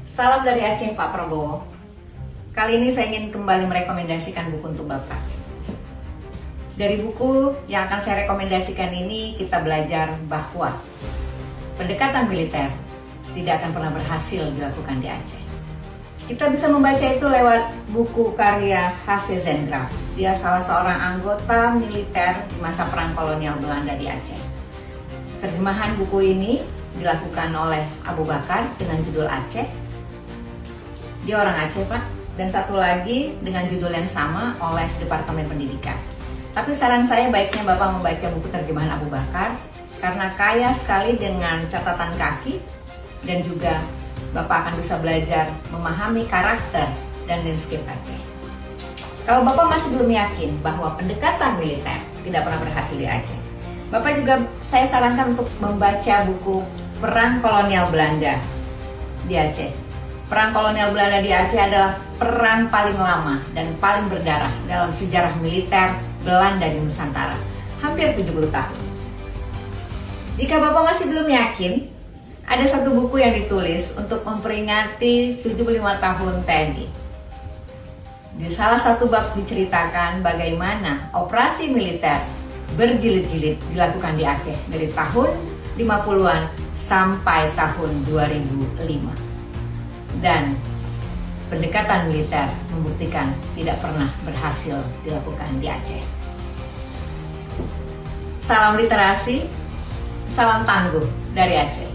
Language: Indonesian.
Salam dari Aceh, Pak Prabowo. Kali ini saya ingin kembali merekomendasikan buku untuk Bapak. Dari buku yang akan saya rekomendasikan ini, kita belajar bahwa pendekatan militer tidak akan pernah berhasil dilakukan di Aceh. Kita bisa membaca itu lewat buku karya H.C. Zengraf. Dia salah seorang anggota militer di masa perang kolonial Belanda di Aceh. Terjemahan buku ini dilakukan oleh Abu Bakar dengan judul Aceh. Dia orang Aceh, Pak. Dan satu lagi dengan judul yang sama oleh Departemen Pendidikan. Tapi saran saya baiknya Bapak membaca buku terjemahan Abu Bakar karena kaya sekali dengan catatan kaki dan juga Bapak akan bisa belajar memahami karakter dan landscape Aceh. Kalau Bapak masih belum yakin bahwa pendekatan militer tidak pernah berhasil di Aceh, Bapak juga saya sarankan untuk membaca buku Perang Kolonial Belanda di Aceh. Perang kolonial Belanda di Aceh adalah perang paling lama dan paling berdarah dalam sejarah militer Belanda di Nusantara, hampir 70 tahun. Jika Bapak masih belum yakin, ada satu buku yang ditulis untuk memperingati 75 tahun TNI. Di salah satu bab diceritakan bagaimana operasi militer berjilid-jilid dilakukan di Aceh dari tahun 50-an sampai tahun 2005. Dan pendekatan militer membuktikan tidak pernah berhasil dilakukan di Aceh. Salam literasi, salam tangguh dari Aceh.